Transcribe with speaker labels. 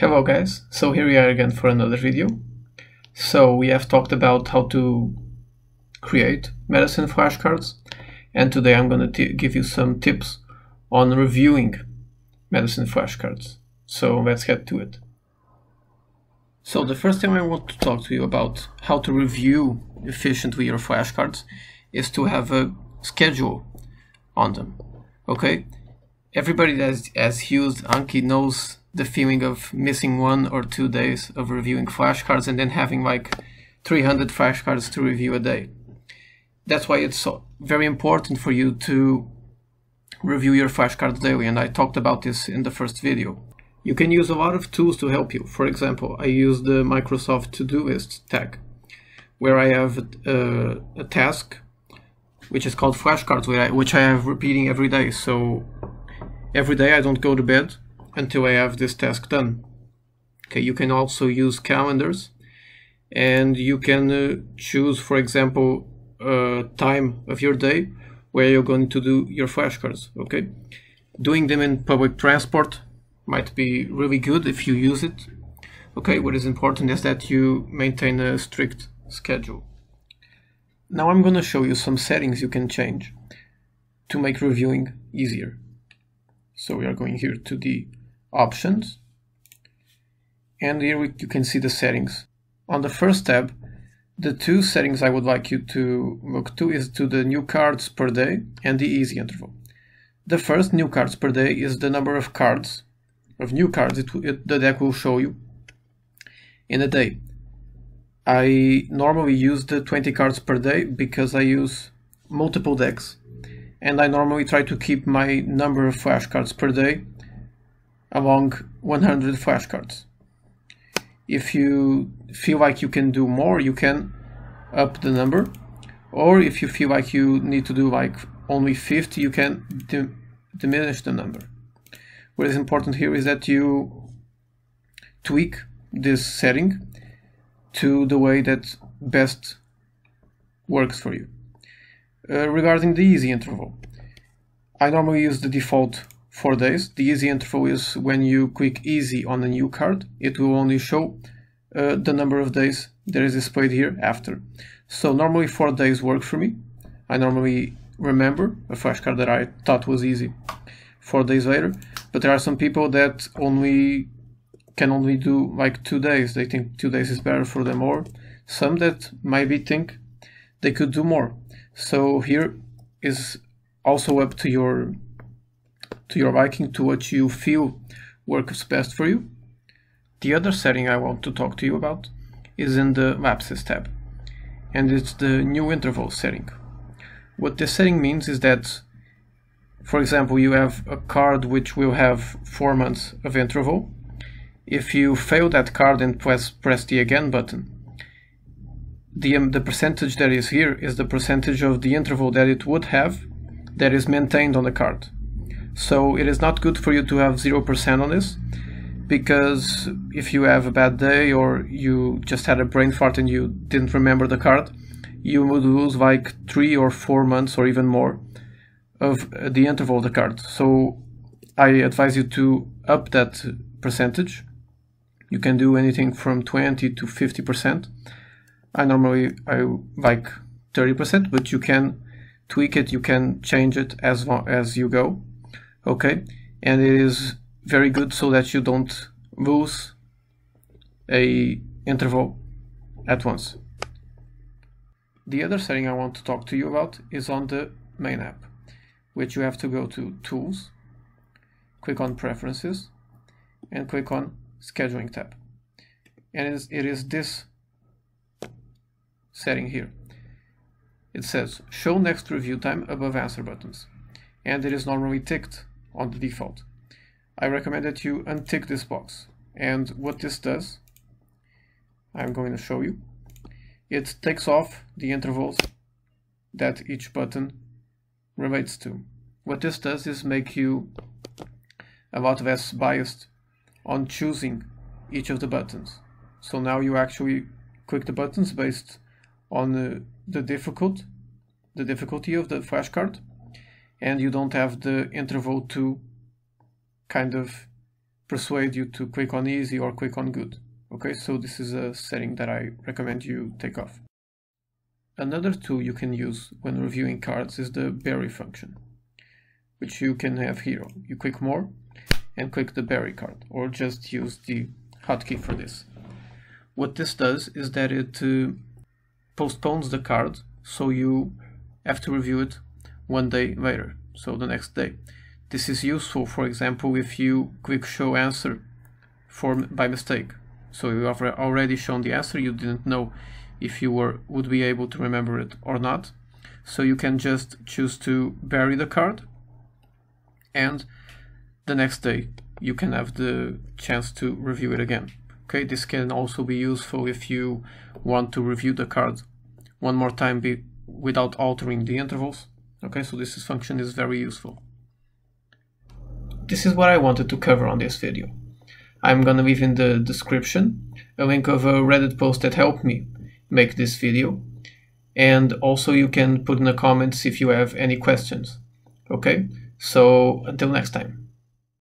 Speaker 1: Hello guys, so here we are again for another video. So we have talked about how to create medicine flashcards, and today I'm going to give you some tips on reviewing medicine flashcards. So let's get to it. So the first thing I want to talk to you about how to review efficiently your flashcards is to have a schedule on them. Okay, everybody that has used Anki knows the feeling of missing 1 or 2 days of reviewing flashcards and then having like 300 flashcards to review a day. That's why it's so very important for you to review your flashcards daily, and I talked about this in the first video. You can use a lot of tools to help you. For example, I use the Microsoft To-Do List tag, where I have a task which is called flashcards, which I have repeating every day. So every day I don't go to bed until I have this task done. Okay, you can also use calendars, and you can choose, for example, a time of your day where you're going to do your flashcards. Okay, doing them in public transport might be really good if you use it. Okay, what is important is that you maintain a strict schedule. Now I'm going to show you some settings you can change to make reviewing easier. So we are going here to the options, and here you can see the settings. On the first tab, the two settings I would like you to look to is to the new cards per day and the easy interval. The first, new cards per day, is the number of cards, of new cards the deck will show you in a day. I normally use the 20 cards per day because I use multiple decks, and I normally try to keep my number of flashcards per day along 100 flashcards. If you feel like you can do more, you can up the number, or if you feel like you need to do like only 50, you can diminish the number. What is important here is that you tweak this setting to the way that best works for you. Regarding the easy interval, I normally use the default 4 days. The easy interval is when you click easy on a new card, it will only show the number of days that is displayed here after. So normally 4 days work for me. I normally remember a flashcard that I thought was easy 4 days later, but there are some people that can only do like 2 days. They think 2 days is better for them, or some that maybe think they could do more. So here is also up to your liking, to what you feel works best for you. The other setting I want to talk to you about is in the lapses tab, and it's the new interval setting. What this setting means is that, for example, you have a card which will have 4 months of interval. If you fail that card and press the again button, the percentage that is here is the percentage of the interval that it would have that is maintained on the card. So it is not good for you to have 0% on this, because if you have a bad day or you just had a brain fart and you didn't remember the card, you would lose like 3 or 4 months or even more of the interval of the card. So I advise you to up that percentage. You can do anything from 20 to 50%. I like 30%, but you can tweak it, you can change it as you go. Okay, and it is very good so that you don't lose a interval at once. The other setting I want to talk to you about is on the main app, which you have to go to Tools, click on Preferences, and click on Scheduling tab. And it is this setting here. It says Show next review time above answer buttons, and it is normally ticked on the default. I recommend that you untick this box, and what this does, I'm going to show you. It takes off the intervals that each button relates to. What this does is make you a lot less biased on choosing each of the buttons. So now you actually click the buttons based on the difficulty of the flashcard, and you don't have the interval to kind of persuade you to click on easy or click on good. Okay, so this is a setting that I recommend you take off. Another tool you can use when reviewing cards is the bury function, which you can have here. You click more and click the bury card, or just use the hotkey for this. What this does is that it postpones the card, so you have to review it one day later, so the next day. This is useful, for example, if you click show answer by mistake. So you have already shown the answer, you didn't know if you would be able to remember it or not. So you can just choose to bury the card, and the next day you can have the chance to review it again. Okay, this can also be useful if you want to review the card one more time without altering the intervals. Okay, so this function is very useful. This is what I wanted to cover on this video. I'm gonna leave in the description a link of a Reddit post that helped me make this video, and also you can put in the comments if you have any questions. Okay, so until next time.